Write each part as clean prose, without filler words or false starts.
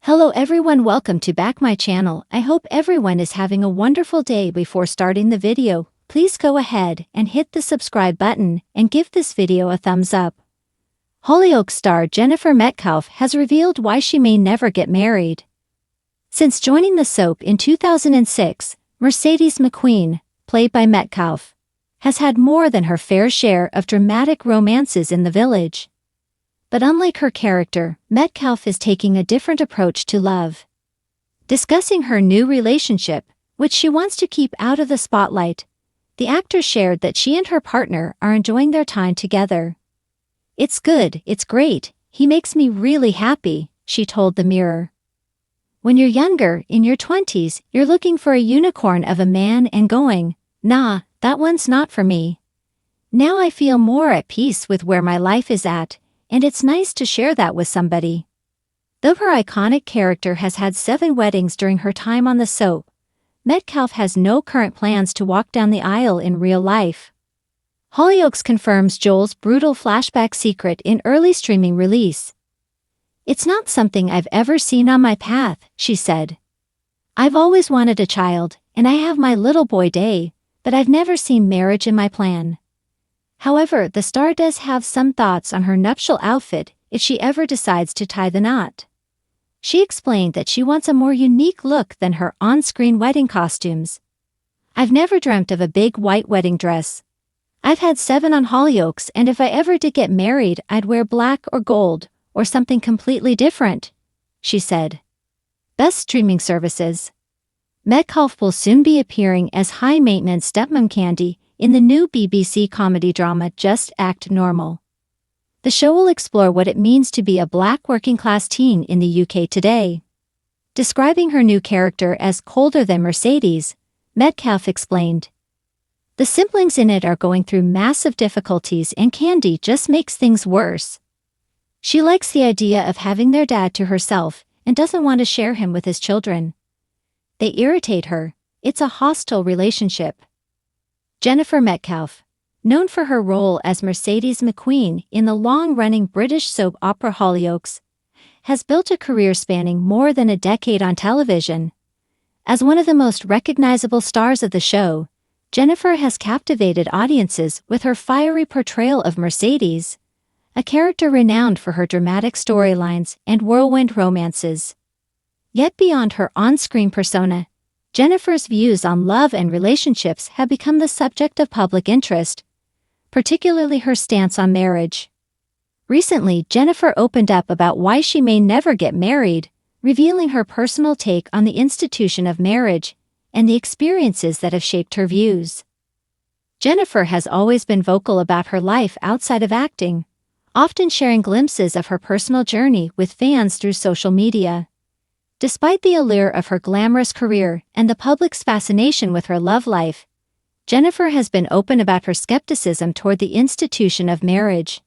Hello everyone, welcome to back my channel. I hope everyone is having a wonderful day. Before starting the video, please go ahead and hit the subscribe button and give this video a thumbs up. Hollyoaks star Jennifer Metcalfe has revealed why she may never get married. Since joining the soap in 2006, Mercedes McQueen, played by Metcalfe, has had more than her fair share of dramatic romances in the village. But unlike her character, Metcalfe is taking a different approach to love. Discussing her new relationship, which she wants to keep out of the spotlight, the actor shared that she and her partner are enjoying their time together. "It's good, it's great, he makes me really happy," she told the Mirror. "When you're younger, in your 20s, you're looking for a unicorn of a man and going, nah, that one's not for me. Now I feel more at peace with where my life is at, and it's nice to share that with somebody." Though her iconic character has had 7 weddings during her time on the soap, Metcalfe has no current plans to walk down the aisle in real life. Hollyoaks confirms Joel's brutal flashback secret in early streaming release. "It's not something I've ever seen on my path," she said. "I've always wanted a child, and I have my little boy Day, but I've never seen marriage in my plan." However, the star does have some thoughts on her nuptial outfit if she ever decides to tie the knot. She explained that she wants a more unique look than her on-screen wedding costumes. "I've never dreamt of a big white wedding dress. I've had 7 on Hollyoaks, and if I ever did get married, I'd wear black or gold, or something completely different," she said. Best streaming services. Metcalfe will soon be appearing as high-maintenance stepmom Candy in the new BBC comedy drama Just Act Normal. The show will explore what it means to be a black working-class teen in the UK today. Describing her new character as colder than Mercedes, Metcalfe explained, "The siblings in it are going through massive difficulties and Candy just makes things worse. She likes the idea of having their dad to herself and doesn't want to share him with his children. They irritate her. It's a hostile relationship." Jennifer Metcalfe, known for her role as Mercedes McQueen in the long-running British soap opera Hollyoaks, has built a career spanning more than a decade on television. As one of the most recognizable stars of the show, Jennifer has captivated audiences with her fiery portrayal of Mercedes, a character renowned for her dramatic storylines and whirlwind romances. Yet beyond her on-screen persona, Jennifer's views on love and relationships have become the subject of public interest, particularly her stance on marriage. Recently, Jennifer opened up about why she may never get married, revealing her personal take on the institution of marriage and the experiences that have shaped her views. Jennifer has always been vocal about her life outside of acting, often sharing glimpses of her personal journey with fans through social media. Despite the allure of her glamorous career and the public's fascination with her love life, Jennifer has been open about her skepticism toward the institution of marriage.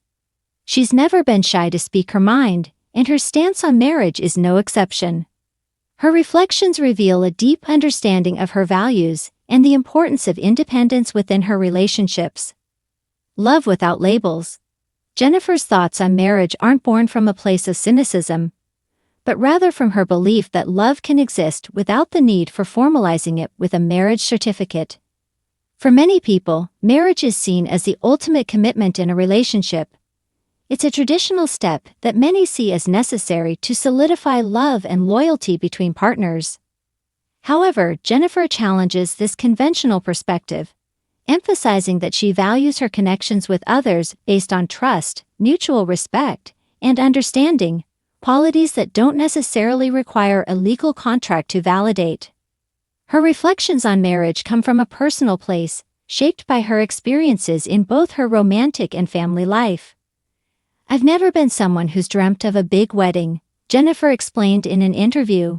She's never been shy to speak her mind, and her stance on marriage is no exception. Her reflections reveal a deep understanding of her values and the importance of independence within her relationships. Love without labels. Jennifer's thoughts on marriage aren't born from a place of cynicism, but rather from her belief that love can exist without the need for formalizing it with a marriage certificate. For many people, marriage is seen as the ultimate commitment in a relationship. It's a traditional step that many see as necessary to solidify love and loyalty between partners. However, Jennifer challenges this conventional perspective, emphasizing that she values her connections with others based on trust, mutual respect, and understanding, qualities that don't necessarily require a legal contract to validate. Her reflections on marriage come from a personal place, shaped by her experiences in both her romantic and family life. "I've never been someone who's dreamt of a big wedding," Jennifer explained in an interview.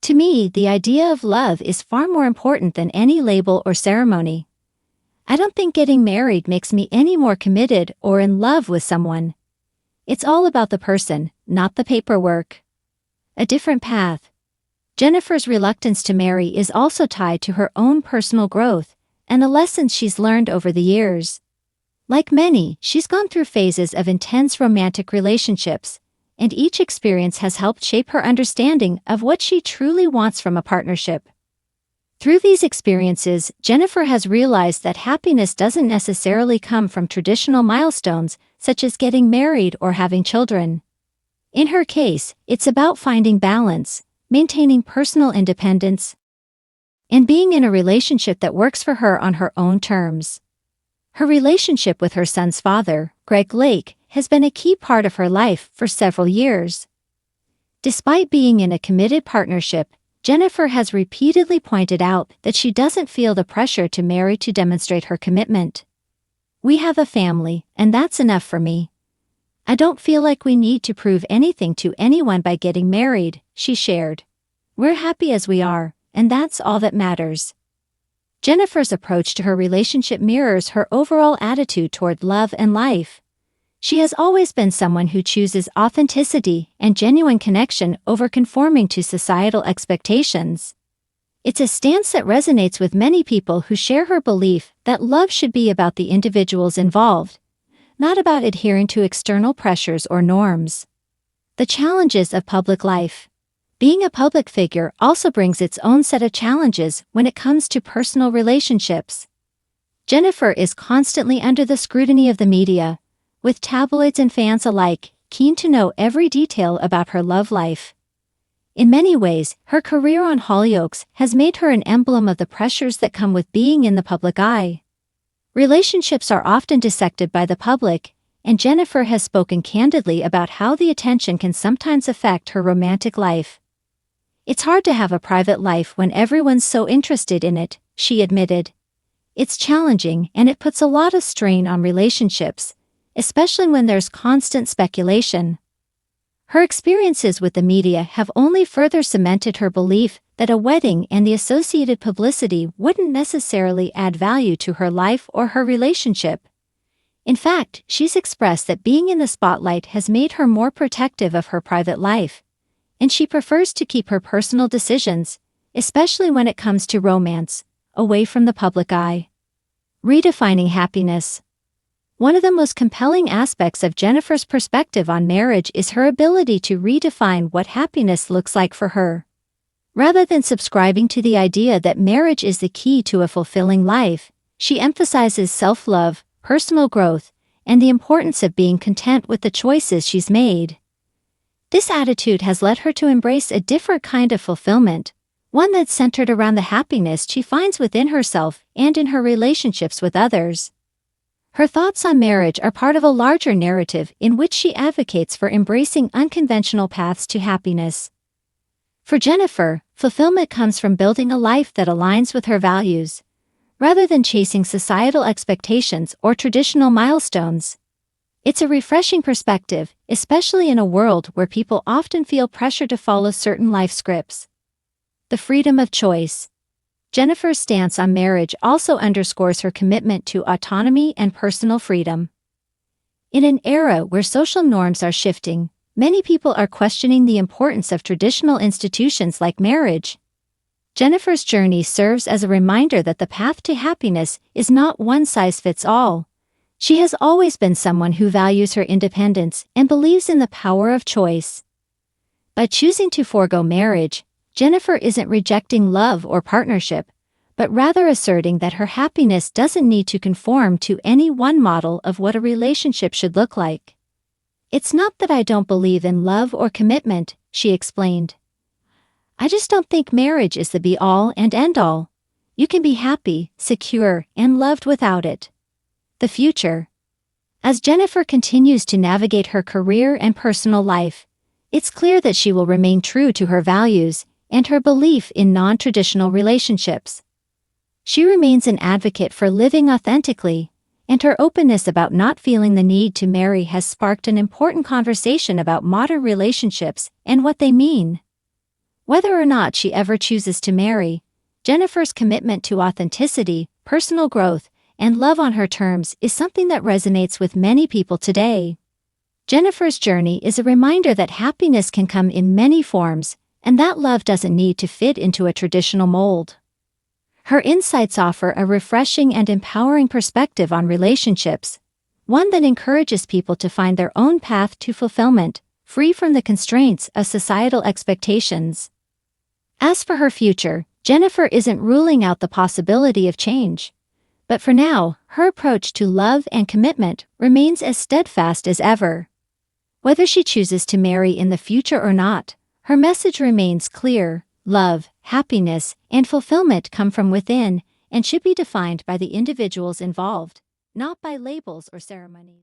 "To me, the idea of love is far more important than any label or ceremony. I don't think getting married makes me any more committed or in love with someone. It's all about the person, not the paperwork." A different path. Jennifer's reluctance to marry is also tied to her own personal growth and the lessons she's learned over the years. Like many, she's gone through phases of intense romantic relationships and each experience has helped shape her understanding of what she truly wants from a partnership. Through these experiences, Jennifer has realized that happiness doesn't necessarily come from traditional milestones, such as getting married or having children. In her case, it's about finding balance, maintaining personal independence, and being in a relationship that works for her on her own terms. Her relationship with her son's father, Greg Lake, has been a key part of her life for several years. Despite being in a committed partnership, Jennifer has repeatedly pointed out that she doesn't feel the pressure to marry to demonstrate her commitment. "We have a family, and that's enough for me. I don't feel like we need to prove anything to anyone by getting married," she shared. "We're happy as we are, and that's all that matters." Jennifer's approach to her relationship mirrors her overall attitude toward love and life. She has always been someone who chooses authenticity and genuine connection over conforming to societal expectations. It's a stance that resonates with many people who share her belief that love should be about the individuals involved, not about adhering to external pressures or norms. The challenges of public life. Being a public figure also brings its own set of challenges when it comes to personal relationships. Jennifer is constantly under the scrutiny of the media, with tabloids and fans alike keen to know every detail about her love life. In many ways, her career on Hollyoaks has made her an emblem of the pressures that come with being in the public eye. Relationships are often dissected by the public, and Jennifer has spoken candidly about how the attention can sometimes affect her romantic life. "It's hard to have a private life when everyone's so interested in it," she admitted. "It's challenging and it puts a lot of strain on relationships, especially when there's constant speculation." Her experiences with the media have only further cemented her belief that a wedding and the associated publicity wouldn't necessarily add value to her life or her relationship. In fact, she's expressed that being in the spotlight has made her more protective of her private life, and she prefers to keep her personal decisions, especially when it comes to romance, away from the public eye. Redefining happiness. One of the most compelling aspects of Jennifer's perspective on marriage is her ability to redefine what happiness looks like for her. Rather than subscribing to the idea that marriage is the key to a fulfilling life, she emphasizes self-love, personal growth, and the importance of being content with the choices she's made. This attitude has led her to embrace a different kind of fulfillment, one that's centered around the happiness she finds within herself and in her relationships with others. Her thoughts on marriage are part of a larger narrative in which she advocates for embracing unconventional paths to happiness. For Jennifer, fulfillment comes from building a life that aligns with her values, rather than chasing societal expectations or traditional milestones. It's a refreshing perspective, especially in a world where people often feel pressure to follow certain life scripts. The freedom of choice. Jennifer's stance on marriage also underscores her commitment to autonomy and personal freedom. In an era where social norms are shifting, many people are questioning the importance of traditional institutions like marriage. Jennifer's journey serves as a reminder that the path to happiness is not one size fits all. She has always been someone who values her independence and believes in the power of choice. By choosing to forego marriage, Jennifer isn't rejecting love or partnership, but rather asserting that her happiness doesn't need to conform to any one model of what a relationship should look like. "It's not that I don't believe in love or commitment," she explained. "I just don't think marriage is the be-all and end-all. You can be happy, secure, and loved without it." The future. As Jennifer continues to navigate her career and personal life, it's clear that she will remain true to her values and her belief in non-traditional relationships. She remains an advocate for living authentically, and her openness about not feeling the need to marry has sparked an important conversation about modern relationships and what they mean. Whether or not she ever chooses to marry, Jennifer's commitment to authenticity, personal growth, and love on her terms is something that resonates with many people today. Jennifer's journey is a reminder that happiness can come in many forms, and that love doesn't need to fit into a traditional mold. Her insights offer a refreshing and empowering perspective on relationships, one that encourages people to find their own path to fulfillment, free from the constraints of societal expectations. As for her future, Jennifer isn't ruling out the possibility of change. But for now, her approach to love and commitment remains as steadfast as ever. Whether she chooses to marry in the future or not, her message remains clear: love, happiness, and fulfillment come from within and should be defined by the individuals involved, not by labels or ceremonies.